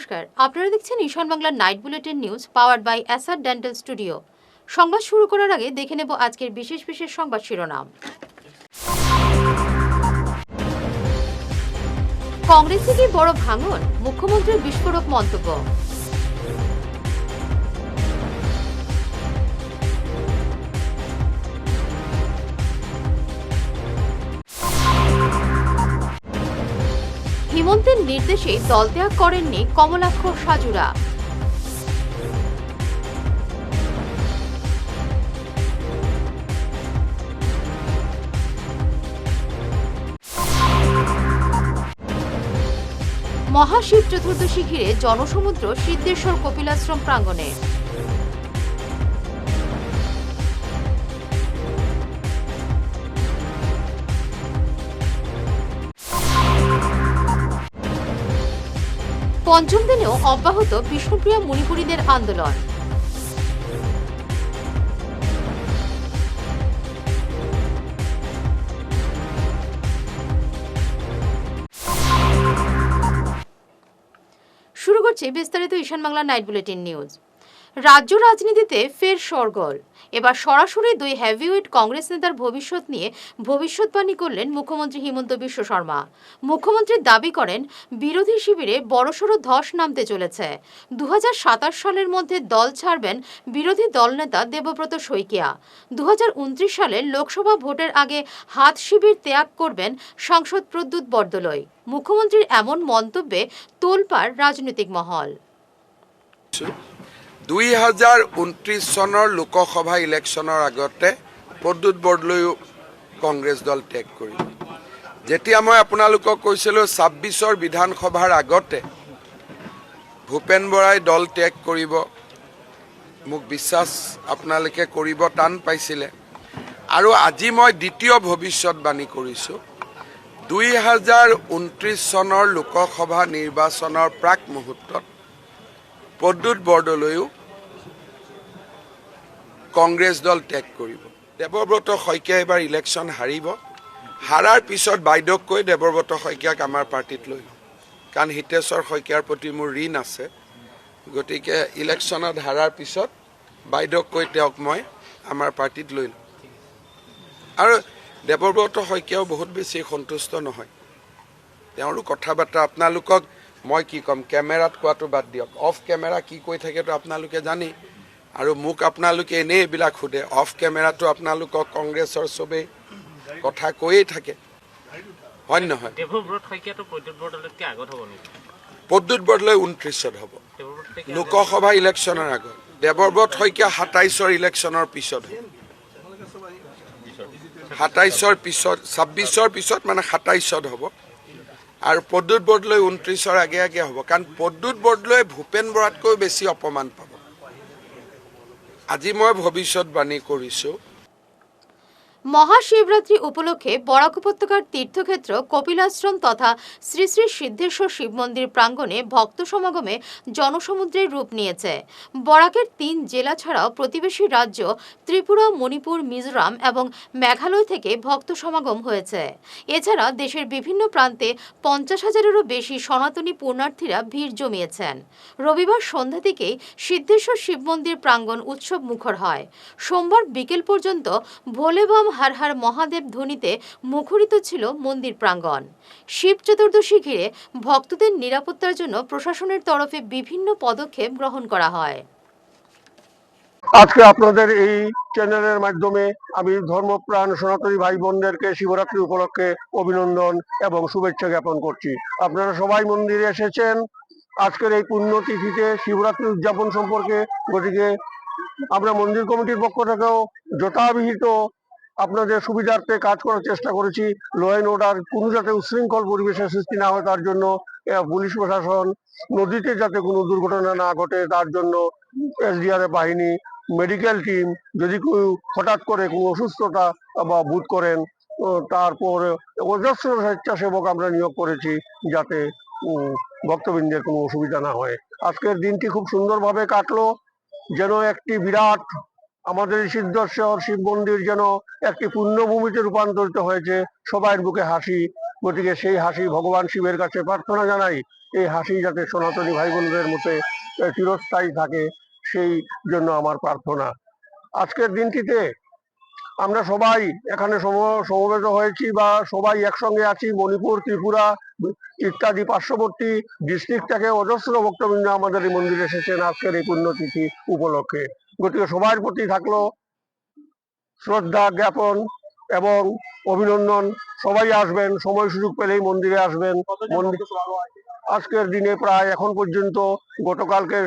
নমস্কার, আপনারা দেখছেন ঈশান বাংলার night bulletin news powered by SR dental studio. সংবাদ শুরু করার আগে দেখে নেব আজকের বিশেষ সংবাদ শিরোনাম। কংগ্রেস থেকে বড় ভাঙন, মুখ্যমন্ত্রীর বিস্ফোরক মন্তব্য। হিমন্তের নির্দেশে দলত্যাগ করেননি কমলাক্ষ সাজুরা। মহাশিব চতুর্দশী ঘিরে জনসমুদ্র সিদ্ধেশ্বর কপিলাশ্রম প্রাঙ্গণে। পঞ্চম দিনেও অব্যাহত বিষ্ণুপ্রিয়া মণিপুরীদের আন্দোলন। শুরু করছে বিস্তারিত ঈশান বাংলা নাইট বুলেটিন নিউজ। রাজ্য রাজনীতিতে ফের শোরগোল। এবার সরাসরি দুই হেভিওয়েট কংগ্রেস নেতার ভবিষ্যৎ নিয়ে ভবিষ্যৎবাণী করলেন মুখ্যমন্ত্রী হিমন্ত বিশ্ব শর্মা। মুখ্যমন্ত্রী দাবি করেন, বিরোধী শিবিরে বড়সড় ধস নামতে চলেছে। 2027 সালের মধ্যে দল ছাড়বেন বিরোধী দলনেতা দেবব্রত শইকীয়া। 2029 সালের লোকসভা ভোটের আগে হাত শিবির ত্যাগ করবেন সাংসদ প্রদ্যুৎ বরদলৈ। মুখ্যমন্ত্রীর এমন মন্তব্যে তোলপাড় রাজনৈতিক মহল। 2029 চনৰ লোকসভা ইলেকশ্যনৰ আগতে প্ৰদ্যুৎ বৰদলৈও কংগ্ৰেছ দল ত্যাগ কৰিব। যেতিয়া মই আপোনালোকক কৈছিলোঁ 26 বিধানসভাৰ আগতে ভূপেন বৰাই দল ত্যাগ কৰিব, মোক বিশ্বাস আপোনালোকে কৰিব টান পাইছিলে। আৰু আজি মই দ্বিতীয় ভৱিষ্যৎবাণী কৰিছোঁ, 2029 চনৰ লোকসভা নিৰ্বাচনৰ প্ৰাক মুহূৰ্তত প্ৰদ্যুৎ বৰদলৈও কংগ্ৰেছ দল ত্যাগ কৰিব। দেৱব্ৰত শইকীয়াই এবাৰ ইলেকশ্যন হাৰিব। হাৰাৰ পিছত বাইদেউক কৈ দেৱব্ৰত শইকীয়াক আমাৰ পাৰ্টিত লৈ লওঁ, কাৰণ হিতেশ্বৰ শইকীয়াৰ প্ৰতি মোৰ ঋণ আছে। গতিকে ইলেকশ্যনত হাৰাৰ পিছত বাইদেউক কৈ তেওঁক মই আমাৰ পাৰ্টিত লৈ লওঁ। আৰু দেৱব্ৰত শইকীয়াও বহুত বেছি সন্তুষ্ট নহয়। তেওঁৰো কথা বাৰ্তা আপোনালোকক মই কি ক'ম, কেমেৰাত কোৱাটো বাদ দিয়ক, অফ কেমেৰা কি কৈ থাকেতো আপোনালোকে জানি। আৰু মোক আপোনালোকে এনেই এইবিলাক সোধে, অফ কেমেৰাটো আপোনালোকক কংগ্ৰেছৰ চবেই কথা কৈয়ে থাকে, হয় নহয়? প্ৰদ্যুৎ বৰদলৈ 29ত হ'ব, লোকসভা ইলেকশ্যনৰ আগত। দেৱব্ৰত শইকীয়া 27 ইলেকশ্যনৰ পিছত হ'ব, 27 পিছত, 26 পিছত মানে 27 হ'ব। আৰু প্ৰদ্যুৎ বৰদলৈ 29 আগে আগে হ'ব, কাৰণ প্ৰদ্যুৎ বৰদলৈয়ে ভূপেন বৰাতকৈ বেছি অপমান পাব। আজি মই ভৱিষ্যৎবাণী কৰিছোঁ। মহাশিবরাত্রি উপলক্ষে বরাক উপত্যকার তীর্থক্ষেত্র কপিলাশ্রম তথা শ্রী শ্রী সিদ্ধেশ্বর শিব মন্দির প্রাঙ্গণে ভক্ত সমাগমে জনসমুদ্রের রূপ নিয়েছে। বরাকের 3 জেলা ছাড়াও প্রতিবেশী রাজ্য ত্রিপুরা, মণিপুর, মিজোরাম এবং মেঘালয় থেকে ভক্ত সমাগম হয়েছে। এছাড়া দেশের বিভিন্ন প্রান্তে 50,000-এরও বেশি সনাতনী পুণ্যার্থীরা ভিড় জমিয়েছেন। রবিবার সন্ধ্যা থেকেই সিদ্ধেশ্বর শিব মন্দির প্রাঙ্গণ উৎসব মুখর হয়। সোমবার বিকেল পর্যন্ত ভোলেবাম হর হর মহাদেব ধ্বনিতে মুখরিত ছিল মন্দির প্রাঙ্গণ। শিব চতুর্দশী ঘিরে ভক্তদের নিরাপত্তার জন্য প্রশাসনের তরফে বিভিন্ন পদক্ষেপ গ্রহণ করা হয়। আজকে আপনাদের এই চ্যানেলের মাধ্যমে আমি ধর্মপ্রাণ সনাতনী ভাই বোনদেরকে শিবরাত্রি উপলক্ষে অভিনন্দন এবং শুভেচ্ছা জ্ঞাপন করছি। আপনারা সবাই মন্দিরে এসেছেন আজকের এই পুণ্যতিথিতে শিবরাত্রি উদযাপন সম্পর্কে। গতিকে আমরা মন্দির কমিটির পক্ষ থেকেও যথাবিহিত আপনাদের সুবিধার্থে কাজ করার চেষ্টা করেছি। ল অ্যান্ড অর্ডার কোনো যাতে উচ্ছৃঙ্খল পরিবেশের সৃষ্টি না হয় তার জন্য পুলিশ প্রশাসন, নদীতে যাতে কোনো দুর্ঘটনা না ঘটে তার জন্য এসডিআরএফ বাহিনী, মেডিকেল টিম, যদি কেউ হঠাৎ করে কোনো অসুস্থতা বা বোধ করেন তারপর অজস্র স্বেচ্ছাসেবক আমরা নিয়োগ করেছি যাতে ভক্তবৃন্দের কোনো অসুবিধা না হয়। আজকের দিনটি খুব সুন্দরভাবে কাটলো, যেন একটি বিরাট আমাদের সিদ্ধেশ্বর শিব মন্দির যেন একটি পুণ্যভূমিতে রূপান্তরিত হয়েছে। সবার বুকে হাসি, গতিকে সেই হাসি ভগবান শিবের কাছে প্রার্থনা জানাই, এই হাসি যাতে সনাতনী ভাই বোনদের মধ্যে চিরস্থায়ী থাকে, সেই জন্য আমার প্রার্থনা। আজকের দিনটিতে আমরা সবাই এখানে সমবেত হয়েছি বা সবাই একসঙ্গে আছি। মণিপুর, ত্রিপুরা ইত্যাদি পার্শ্ববর্তী ডিস্ট্রিক্ট থেকে অজস্র ভক্তবৃন্দ আমাদের এই মন্দিরে এসেছেন আজকের এই পুণ্যতিথি উপলক্ষে। গতিকে সবার প্রতি থাকলো শ্রদ্ধা জ্ঞাপন এবং অভিনন্দন। সবাই আসবেন, সময় সুযোগ পেলেই মন্দিরে আসবেন। আজকের দিনে প্রায় এখন পর্যন্ত গতকালকে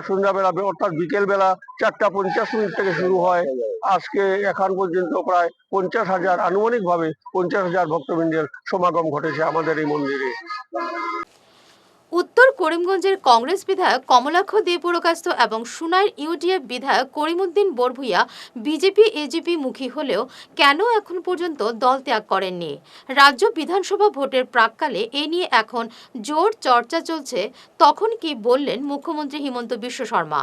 সন্ধ্যাবেলা অর্থাৎ বিকেল বেলা 4:50 থেকে শুরু হয়, আজকে এখন পর্যন্ত প্রায় 50,000 আনুমানিকভাবে 50,000 ভক্তবৃন্দের সমাগম ঘটেছে আমাদের এই মন্দিরে। উত্তর করিমগঞ্জের কংগ্রেস বিধায়ক কমলাক্ষ দে পুরকাস্ত এবং সুনাইর ইউডিএফ বিধায়ক করিমউদ্দিন বরভূঁইয়া বিজেপি এজিপি মুখী হলেও কেন এখন পর্যন্ত দল ত্যাগ করেননি? রাজ্য বিধানসভা ভোটের প্রাক্কালে এ নিয়ে এখন জোর চর্চা চলছে। তখন কি বললেন মুখ্যমন্ত্রী হিমন্ত বিশ্ব শর্মা?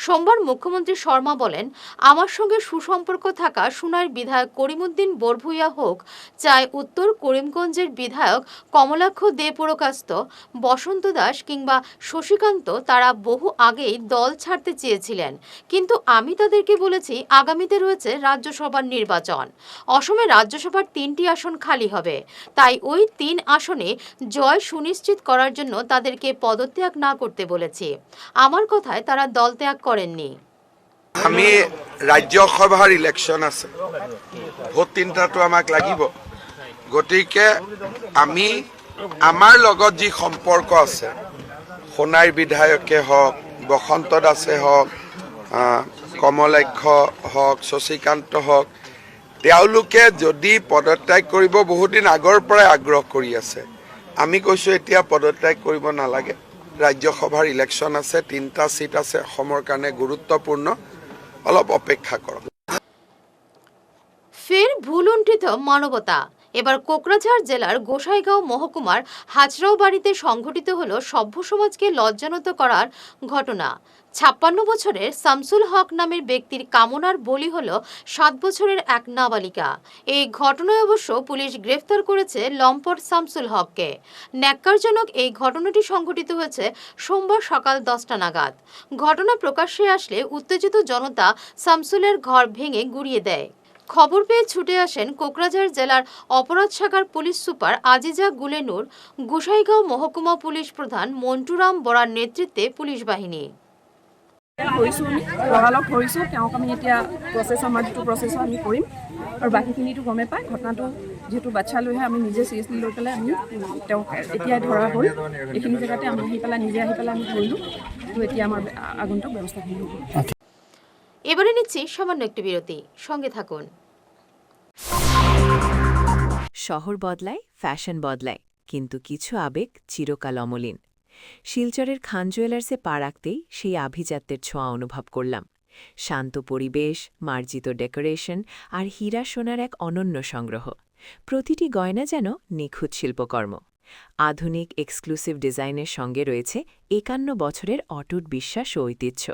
সোমবার মুখ্যমন্ত্রী শর্মা বলেন, আমার সঙ্গে সুসম্পর্ক থাকা সুনাইর বিধায়ক করিমউদ্দিন বরভূঁইয়া হোক, চাই উত্তর করিমগঞ্জের বিধায়ক কমলাক্ষ দে পুরকাস্ত, বসন্ত দাস কিংবা শশীকান্ত, তারা বহু আগেই দল ছাড়তে চেয়েছিলেন, কিন্তু আমি তাদেরকে বলেছি আগামীতে রয়েছে রাজ্যসভার নির্বাচন। অসমে রাজ্যসভার 3টি আসন খালি হবে, তাই ওই 3 আসনে জয় সুনিশ্চিত করার জন্য তাদেরকে পদত্যাগ না করতে বলেছি। আমার কথায় তারা দল ত্যাগ করেননি। আমি ৰাজ্যসভাৰ ইলেকশ্যন আছে, ভোট 3টাটো আমাক লাগিব। গতিকে আমি আমাৰ লগত যি সম্পৰ্ক আছে, সোণাইৰ বিধায়কে হওক, বসন্ত দাসে হওক, কমলাক্ষ হওক, শশীকান্ত হওক, তেওঁলোকে যদি পদত্যাগ কৰিব বহুদিন আগৰ পৰাই আগ্ৰহ কৰি আছে। আমি কৈছোঁ এতিয়া পদত্যাগ কৰিব নালাগে। ৰাজ্যসভাৰ ইলেকশ্যন আছে, 3টা সিট আছে, অসমৰ কাৰণে গুৰুত্বপূৰ্ণ, অলপ অপেক্ষা কৰক। ফের ভুলুণ্ঠিত মানবতা। এবার কোকরাঝাড় জেলার গোসাইগাঁও মহকুমার হাজরাও বাড়িতে সংঘটিত হলো সভ্য সমাজকে লজ্জানত করার ঘটনা। 56 বছরের শামসুল হক নামের ব্যক্তির কামনার বলি হলো 7 বছরের এক নাবালিকা। এই ঘটনায় অবশ্য পুলিশ গ্রেফতার করেছে লম্পট শামসুল হককে। ন্যাক্কারজনক এই ঘটনাটি সংঘটিত হয়েছে সোমবার সকাল 10টা নাগাদ। ঘটনা প্রকাশ্যে আসলে উত্তেজিত জনতা শামসুলের ঘর ভেঙে গুড়িয়ে দেয়। খবর পেয়ে ছুটে আসেন কোকরাঝাড় জেলার অপরাধ শাখার পুলিশ সুপার আজিজা গুলেনুর, গোসাইগাঁও মহকুমা পুলিশ প্ৰধান মন্টুৰাম বৰাৰ নেতৃত্বে পুলিশ বাহিনী। লগালগ ধৰিছোঁ, তেওঁক আমি এতিয়া আমাৰ যিটো প্ৰচেছৰ আমি কৰিম আৰু বাকীখিনিতো গমেই পায়। ঘটনাটো যিহেতু বাচ্ছা লৈহে আমি নিজে চিৰিয়াছলি লৈ পেলাই আমি তেওঁক এতিয়াই ধৰা হ'ল। এইখিনি জেগাতে আমি নিজে আহি পেলাই আমি ধৰিলোঁ। তো এতিয়া আমাৰ আগন্তুক ব্যৱস্থাখিনি হ'ব। এবারে নিচ্ছি সামান্য একটি বিরতি, সঙ্গে থাকুন। শহর বদলায়, ফ্যাশন বদলায়, কিন্তু কিছু আবেগ চিরকাল অমলিন। শিলচরের খান জুয়েলার্সে পা রাখতেই সেই আভিজাত্যের ছোঁয়া অনুভব করলাম। শান্ত পরিবেশ, মার্জিত ডেকোরেশন আর হীরা সোনার এক অনন্য সংগ্রহ। প্রতিটি গয়না যেন নিখুঁত শিল্পকর্ম। আধুনিক এক্সক্লুসিভ ডিজাইনের সঙ্গে রয়েছে 51 বছরের অটুট বিশ্বাস ও ঐতিহ্য।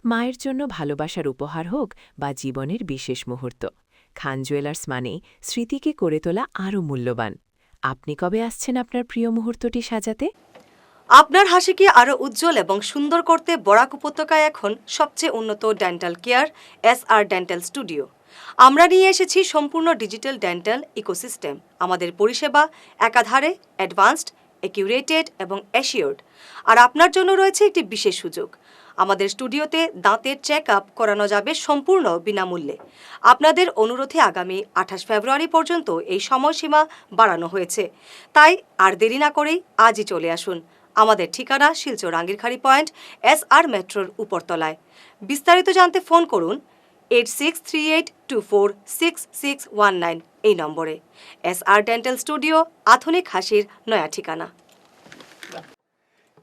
মায়ের জন্য ভালোবাসার উপহার হোক বা জীবনের বিশেষ মুহূর্ত, খান জুয়েলার্স মানেই স্মৃতিকে করে তোলা আরও মূল্যবান। আপনি কবে আসছেন আপনার প্রিয় মুহূর্তটি সাজাতে? আপনার হাসিকে আরও উজ্জ্বল এবং সুন্দর করতে বরাক উপত্যকায় এখন সবচেয়ে উন্নত dental care SR dental studio. আমরা নিয়ে এসেছি সম্পূর্ণ ডিজিটাল ডেন্টাল ইকোসিস্টেম। আমাদের পরিষেবা একাধারে অ্যাডভান্সড, অ্যাকিউরেটেড এবং অ্যাসিওর্ড। আর আপনার জন্য রয়েছে একটি বিশেষ সুযোগ। আমাদের স্টুডিওতে দাঁতের চেক আপ করানো যাবে সম্পূর্ণ বিনামূল্যে। আপনাদের অনুরোধে আগামী 28 ফেব্রুয়ারি পর্যন্ত এই সময়সীমা বাড়ানো হয়েছে। তাই আর দেরি না করেই আজই চলে আসুন। আমাদের ঠিকানা শিলচর আঙ্গিরখাড়ি পয়েন্ট, SR মেট্রোর উপরতলায়। বিস্তারিত জানতে ফোন করুন 8638246619 এই নম্বরে। SR ডেন্টাল স্টুডিও, আধুনিক হাসির নয়া ঠিকানা।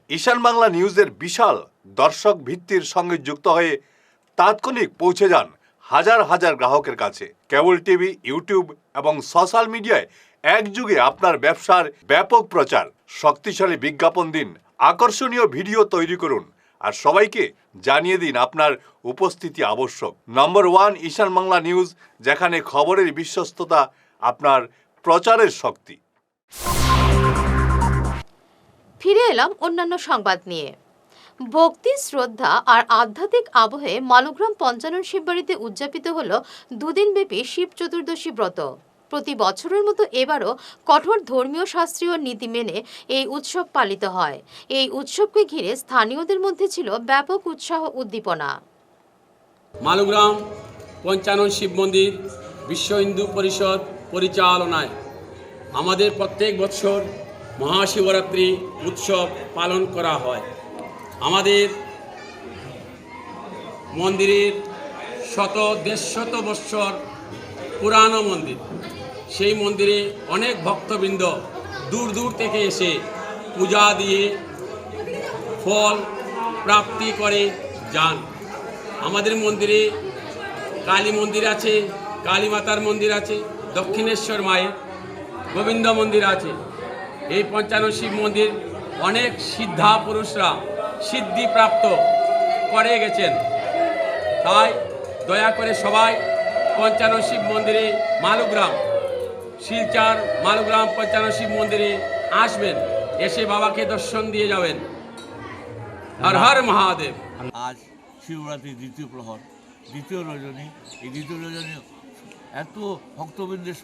ঈশান বাংলা নিউজের বিশাল দর্শক ভিত্তির সঙ্গে যুক্ত হয়ে তাৎক্ষণিক পৌঁছে যান হাজার হাজার গ্রাহকের কাছে। কেবল টিভি, ইউটিউব এবং সোশ্যাল মিডিয়ায় একযুগে আপনার ব্যবসার ব্যাপক প্রচার। শক্তিশালী বিজ্ঞাপন দিন, আকর্ষণীয় ভিডিও তৈরি করুন আর সবাইকে জানিয়ে দিন আপনার উপস্থিতি আবশ্যক। নম্বর 1 ঈশান বাংলা নিউজ, যেখানে খবরের বিশ্বস্ততা আপনার প্রচারের শক্তি। ফিরে এলাম অন্যান্য সংবাদ নিয়ে। ভক্তি, শ্রদ্ধা আর আধ্যাত্মিক আবহে মালুগ্রাম পঞ্চানন শিববাড়িতে উদযাপিত হল দুদিনব্যাপী শিব চতুর্দশী ব্রত। প্রতি বছরের মতো এবারও কঠোর ধর্মীয় শাস্ত্রীয় নীতি মেনে এই উৎসব পালিত হয়। এই উৎসবকে ঘিরে স্থানীয়দের মধ্যে ছিল ব্যাপক উৎসাহ উদ্দীপনা। মালুগ্রাম পঞ্চানন শিব মন্দির বিশ্ব হিন্দু পরিষদ পরিচালনায় আমাদের প্রত্যেক বছর মহাশিবরাত্রি উৎসব পালন করা হয়। আমাদের মন্দিরের দেড়শত বৎসর পুরানো মন্দির। সেই মন্দিরে অনেক ভক্তবৃন্দ দূর দূর থেকে এসে পূজা দিয়ে ফল প্রাপ্তি করে যান। আমাদের মন্দিরে কালী মন্দির আছে, কালী মাতার মন্দির আছে, দক্ষিণেশ্বর মায়ের গোবিন্দ মন্দির আছে। এই পঞ্চানন শিব মন্দির অনেক সিদ্ধা পুরুষরা সিদ্ধিপ্রাপ্ত করে গেছেন। তাই দয়া করে সবাই পঞ্চানন শিব মন্দিরে মালুগ্রাম, শিলচর মালুগ্রাম পঞ্চানন শিব মন্দিরে আসবেন, এসে বাবাকে দর্শন দিয়ে যাবেন। হর হর মহাদেব। আজ শিবরাত্রির দ্বিতীয় প্রহর, দ্বিতীয় রজনী। এই দ্বিতীয় রজনী এত ভক্তবৃন্দের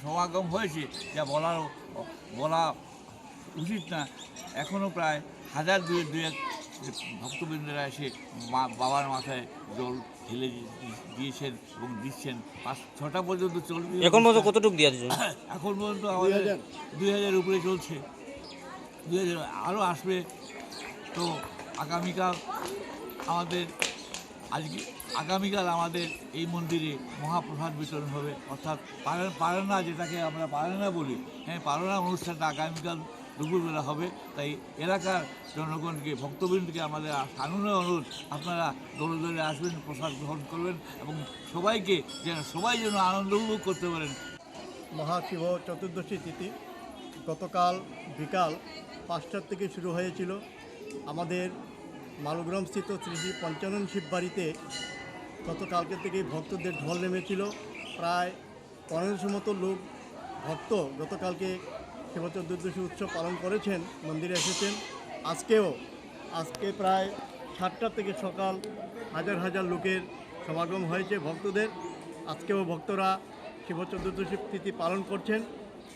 সমাগম হয়েছে যা বলা উচিত না। এখনও প্রায় 1000-2000 ভক্তবৃন্দরা এসে বাবার মাথায় জল ঢেলে দিয়েছেন এবং দিচ্ছেন। 5-6টা পর্যন্ত চলবে। এখন পর্যন্ত কতটুকু দিয়ে দিয়েছেন? এখন পর্যন্ত আমাদের 2000 উপরে চলছে, 2000 আরও আসবে। তো আগামীকাল আমাদের এই মন্দিরে মহাপ্রসাদ বিতরণ হবে, অর্থাৎ পারানা, যেটাকে আমরা পারানা বলি। পারানা অনুষ্ঠানটা আগামীকাল দুপুরবেলা হবে। তাই এলাকার জনগণকে, ভক্তবৃন্দকে আমাদের সানুনয় অনুরোধ, আপনারা দলে দলে আসবেন, প্রসাদ গ্রহণ করবেন এবং সবাই যেন আনন্দ উপভোগ করতে পারেন। মহাশিব চতুর্দশী তিথি গতকাল বিকাল 5টার থেকে শুরু হয়েছিল। আমাদের মালুগ্রাম স্থিত শ্রী শ্রী পঞ্চানন শিববাড়িতে গতকালকে থেকেই ভক্তদের ঢল নেমেছিল। প্রায় 1500 মতো লোক ভক্ত গতকালকে শিব চতুর্দশী উৎসব পালন করেছেন, মন্দিরে এসেছেন। আজকে প্রায় 7টা থেকে সকাল হাজার হাজার লোকের সমাগম হয়েছে ভক্তদের। আজকেও ভক্তরা শিব চতুর্দশী তিথি পালন করছেন।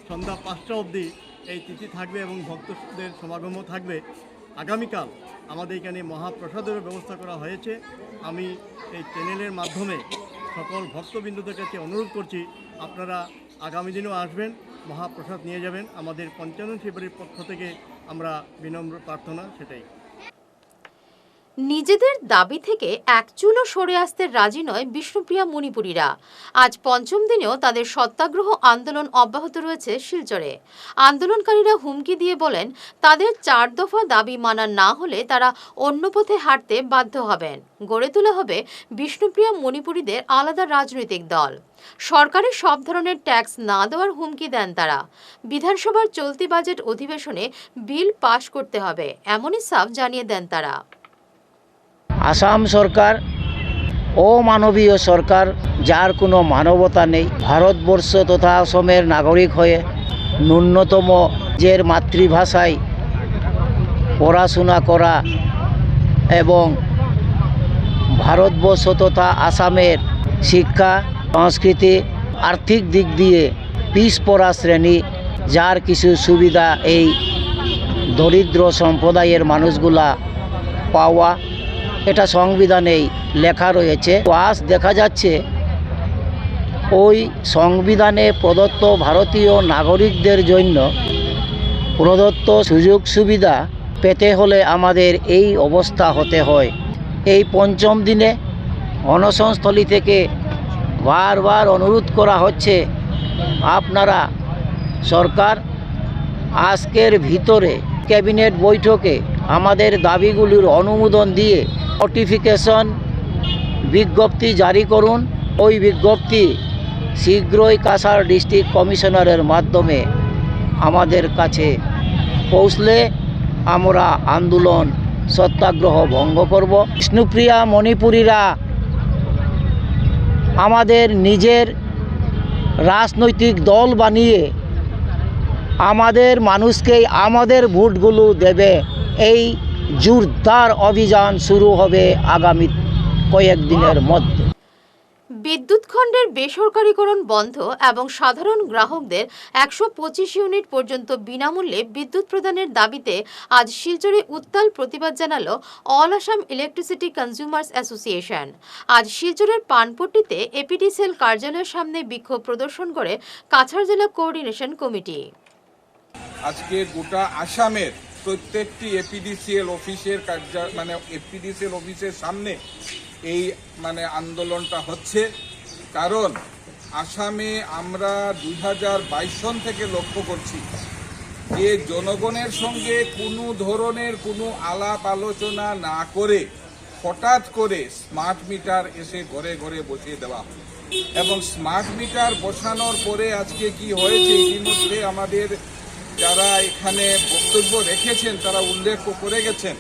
সন্ধ্যা 5টা অবধি এই তিথি থাকবে এবং ভক্তদের সমাগমও থাকবে। আগামীকাল আমাদের এখানে মহাপ্রসাদেরও ব্যবস্থা করা হয়েছে। আমি এই চ্যানেলের মাধ্যমে সকল ভক্তবৃন্দদের কাছে অনুরোধ করছি, আপনারা আগামী দিনেও আসবেন, মহাপ্রসাদ নিয়ে যাবেন। আমাদের পঞ্চানন শিববাড়ির পক্ষ থেকে আমরা বিনম্র প্রার্থনা সেটাই। নিজেদের দাবি থেকে এক চুলও সরে আসতে রাজি নয় বিষ্ণুপ্রিয়া মণিপুরীরা। আজ পঞ্চম দিনেও তাদের সত্যাগ্রহ আন্দোলন অব্যাহত রয়েছে শিলচরে। আন্দোলনকারীরা হুমকি দিয়ে বলেন, তাদের 4 দফা দাবি মানা না হলে তারা অন্য পথে হাঁটতে বাধ্য হবেন। গড়ে তোলা হবে বিষ্ণুপ্রিয়া মণিপুরীদের আলাদা রাজনৈতিক দল। সরকারের সব ধরনের ট্যাক্স না দেওয়ার হুমকি দেন তারা। বিধানসভার চলতি বাজেট অধিবেশনে বিল পাশ করতে হবে, এমনই সাফ জানিয়ে দেন তারা। আসাম সরকার অমানবীয় সরকার, যার কোনো মানবতা নেই। ভারতবর্ষ তথা আসামের নাগরিক হয়ে ন্যূনতম নিজের মাতৃভাষায় পড়াশোনা করা এবং ভারতবর্ষ তথা আসামের শিক্ষা, সংস্কৃতি, আর্থিক দিক দিয়ে পিছপড়া শ্রেণী, যার কিছু সুবিধা এই দরিদ্র সম্প্রদায়ের মানুষগুলা পাওয়া, এটা সংবিধানেই লেখা রয়েছে। আজ দেখা যাচ্ছে ওই সংবিধানে প্রদত্ত ভারতীয় নাগরিকদের জন্য প্রদত্ত সুযোগ সুবিধা পেতে হলে আমাদের এই অবস্থা হতে হয়। এই পঞ্চম দিনে অনশনস্থলী থেকে বারবার অনুরোধ করা হচ্ছে, আপনারা সরকার আজকের ভিতরে ক্যাবিনেট বৈঠকে আমাদের দাবিগুলির অনুমোদন দিয়ে নোটিফিকেশন বিজ্ঞপ্তি জারি করুন। ওই বিজ্ঞপ্তি শীঘ্রই কাছাড় ডিস্ট্রিক্ট কমিশনারের মাধ্যমে আমাদের কাছে পৌঁছলে আমরা আন্দোলন সত্যাগ্রহ ভঙ্গ করব। বিষ্ণুপ্রিয়া মণিপুরীরা আমাদের নিজের রাজনৈতিক দল বানিয়ে আমাদের মানুষকেই আমাদের ভোটগুলো দেবে, এই জোরদার অভিযান শুরু হবে আগামী কয়েকদিনের মধ্যে। বিদ্যুৎ খণ্ডের বেসরকারীকরণ বন্ধ এবং সাধারণ গ্রাহকদের 125 ইউনিট পর্যন্ত বিনামূল্যে বিদ্যুৎ প্রদানের দাবিতে আজ শিলচরে উত্তাল প্রতিবাদ জানালো all Assam electricity consumers association. আজ শিলচরের পানপট্টিতে এপিডিসিএল কার্যালয়ের সামনে বিক্ষোভ প্রদর্শন করে কাছাড় জেলা কোঅর্ডিনেশন কমিটি। আজকে গোটা আসামের প্রত্যেকটি এপিডিসিএল অফিসের এপিডিসিএল অফিসের সামনে এই আন্দোলনটা হচ্ছে, কারণ আসামে আমরা 2022 সন থেকে লক্ষ্য করছি যে জনগণের সঙ্গে কোনো ধরনের কোনো আলাপ আলোচনা না করে হঠাৎ করে স্মার্ট মিটার এসে ঘরে ঘরে বসিয়ে দেওয়া হয়। এবং স্মার্ট মিটার বসানোর পরে আজকে কি হয়েছে, ইতিমধ্যে আমাদের যারা এখানে বক্তব্য রেখেছেন তারা উল্লেখ করে গেছেন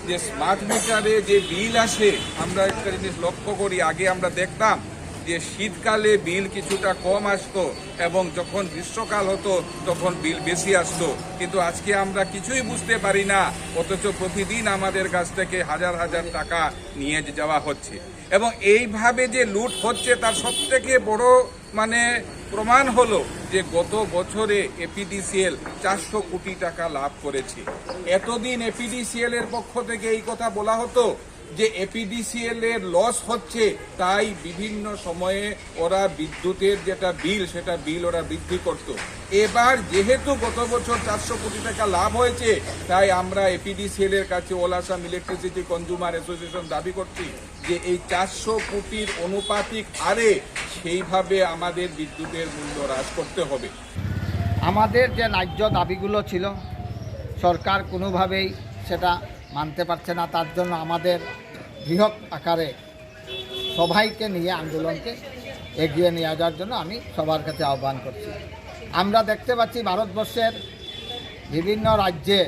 যে স্মার্ট মিটারে যে বিল আসে, আমরা একটা জিনিস লক্ষ্য করি, আগে আমরা দেখতাম যে শীতকালে বিল কিছুটা কম আসতো এবং যখন গ্রীষ্মকাল হতো তখন বিল বেশি আসতো, কিন্তু আজকে আমরা কিছুই বুঝতে পারি না, অথচ প্রতিদিন আমাদের কাছ থেকে হাজার হাজার টাকা নিয়ে যাওয়া হচ্ছে। এবং এইভাবে যে লুট হচ্ছে তার সবথেকে বড় প্রমাণ হলো যে গত বছরে এপিডিসিএল 400 কোটি টাকা লাভ করেছে। এতদিন এপিডিসিএল এর পক্ষ থেকে এই কথা বলা হতো যে এপিডিসিএল এর লস হচ্ছে, তাই বিভিন্ন সময়ে ওরা বিদ্যুতের যেটা বিল সেটা বিল ওরা বৃদ্ধি করত। এবার যেহেতু গত বছর 400 কোটি টাকা লাভ হয়েছে, তাই আমরা এপিডিসিএল এর কাছে all Assam electricity consumer association দাবি করছি যে এই 400 কোটির অনুপাতিক হারে সেইভাবে আমাদের বিদ্যুতের মূল্য হ্রাস করতে হবে। আমাদের যে ন্যায্য দাবিগুলো ছিল সরকার কোনোভাবেই সেটা মানতে পারছে না, তার জন্য আমাদের বৃহৎ আকারে সবাইকে নিয়ে আন্দোলনকে এগিয়ে নিয়ে যাওয়ার জন্য আমি সবার কাছে আহ্বান করছি। আমরা দেখতে পাচ্ছি ভারতবর্ষের বিভিন্ন রাজ্যে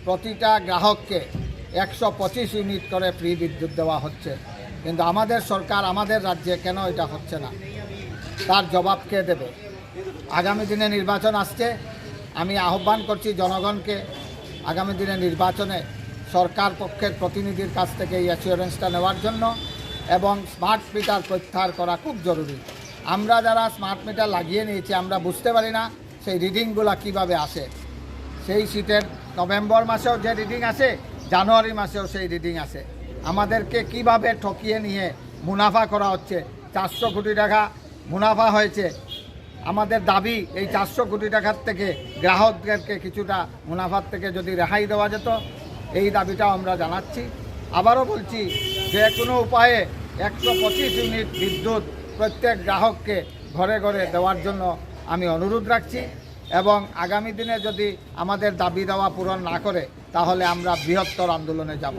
প্রতিটা গ্রাহককে 125 ইউনিট করে ফ্রি বিদ্যুৎ দেওয়া হচ্ছে, কিন্তু আমাদের সরকার আমাদের রাজ্যে কেন এটা হচ্ছে না, তার জবাব কে দেবে? আগামী দিনে নির্বাচন আসছে, আমি আহ্বান করছি জনগণকে আগামী দিনে নির্বাচনে সরকার পক্ষের প্রতিনিধির কাছ থেকে এই অ্যাসিওরেন্সটা নেওয়ার জন্য, এবং স্মার্ট মিটার প্রত্যাহার করা খুব জরুরি। আমরা যারা স্মার্ট মিটার লাগিয়ে নিয়েছি আমরা বুঝতে পারি না সেই রিডিংগুলো কিভাবে আসে। সেই শীতের নভেম্বর মাসেও যে রিডিং আসে, জানুয়ারি মাসেও সেই রিডিং আসে। আমাদেরকে কিভাবে ঠকিয়ে নিয়ে মুনাফা করা হচ্ছে। 400 কোটি টাকা মুনাফা হয়েছে। আমাদের দাবি এই 400 কোটি টাকার থেকে গ্রাহকদেরকে কিছুটা মুনাফার থেকে যদি রেহাই দেওয়া যেত, এই দাবিটাও আমরা জানাচ্ছি। আবারও বলছি, যে কোনো উপায়ে 125 ইউনিট বিদ্যুৎ প্রত্যেক গ্রাহককে ঘরে ঘরে দেওয়ার জন্য আমি অনুরোধ রাখছি, এবং আগামী দিনে যদি আমাদের দাবি দেওয়া পূরণ না করে তাহলে আমরা বৃহত্তর আন্দোলনে যাব।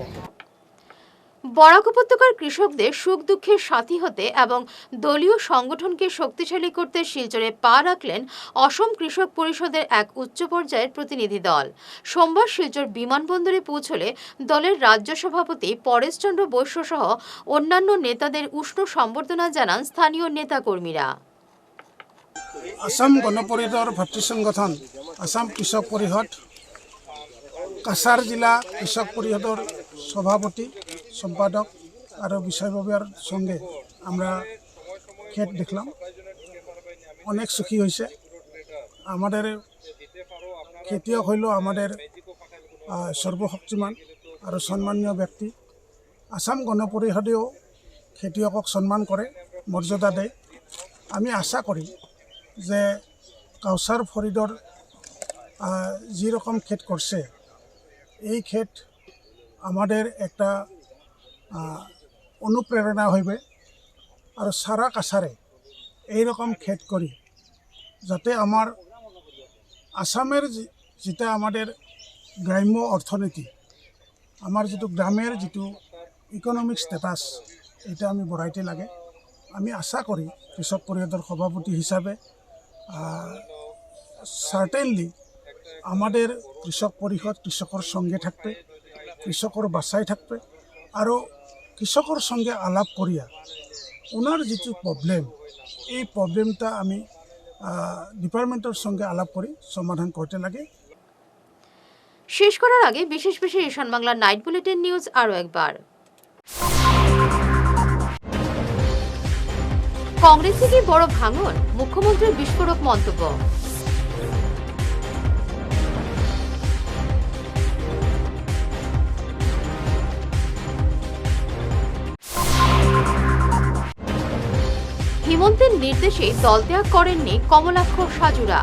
বরাক উপত্যকার কৃষকদের সুখ দুঃখের সাথী হতে এবং দলীয় সংগঠনকে শক্তিশালী করতে শিলচরে পা রাখলেন অসম কৃষক পরিষদের এক উচ্চ পর্যায়ের প্রতিনিধি দল। সোমবার শিলচর বিমানবন্দরে পৌঁছলে দলের রাজ্য সভাপতি পরেশচন্দ্র বৈশ্য সহ অন্যান্য নেতাদের উষ্ণ সম্বর্ধনা জানান স্থানীয় নেতাকর্মীরা। আসাম গণ পৰিষদৰ ভাতৃ সংগঠন আসাম কৃষক পৰিষদ কাছাৰ জিলা কৃষক পৰিষদৰ সভাপতি সম্পাদক আর বিষয়ববীয়ার সঙ্গে আমরা ক্ষেত দেখলাম, অনেক সুখী হয়েছে। আমাদের খেতিয়ক হইল আমাদের সর্বশক্তিমান আর সম্মানীয় ব্যক্তি। আসাম গণ পৰিষদেও খেতিয়কক সম্মান করে, মর্যাদা দেয়। আমি আশা করি যে কাউসার ফরিদর যে রকম ক্ষেত করছে, এই ক্ষেত আমাদের একটা অনুপ্রেরণা হইবে। আর সারা কাছারে এইরকম ক্ষেত করি যাতে আমার আসামের যেটা আমাদের গ্রাম্য অর্থনীতি, আমার যেটো গ্রামের যেটো ইকোনমিক স্ট্যাটাস, এটা আমি বড়াইতে লাগে। আমি আশা করি কৃষক পরিষদের সভাপতি হিসাবে সার্টেনলি আমাদের কৃষক পরিষদ কৃষকের সঙ্গে থাকবে, কৃষকের বাসায় থাকবে, আরও কৃষকের সঙ্গে আলাপ করিয়া ওনার যেটো প্রবলেম, এই প্রবলেমটা আমি ডিপার্টমেন্টের সঙ্গে আলাপ করে সমাধান করতে লাগে। শেষ করার আগে বিশেষ বিশেষ ঈশান বাংলা নাইট বুলেটিন নিউজ আরও একবার। কংগ্রেস থেকে বড় ভাঙন, মুখ্যমন্ত্রীর বিস্ফোরক মন্তব্য। হিমন্তের নির্দেশে দলত্যাগ করেননি কমলাক্ষ সাজুরা।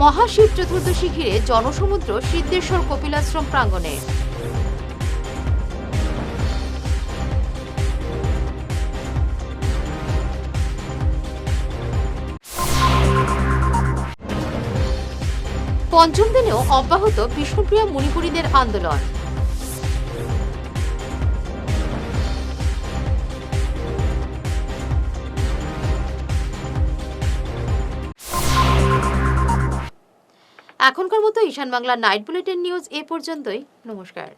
মহাশিব চতুর্দশী ঘিরে জনসমুদ্র সিদ্ধেশ্বর কপিলাশ্রম প্রাঙ্গণে। পঞ্চম দিনেও অব্যাহত বিষ্ণুপ্রিয়া মুনিপুরীদের আন্দোলন। এখনকার মতো ঈশান বাংলা নাইট বুলেটিন নিউজ এ পর্যন্তই। নমস্কার।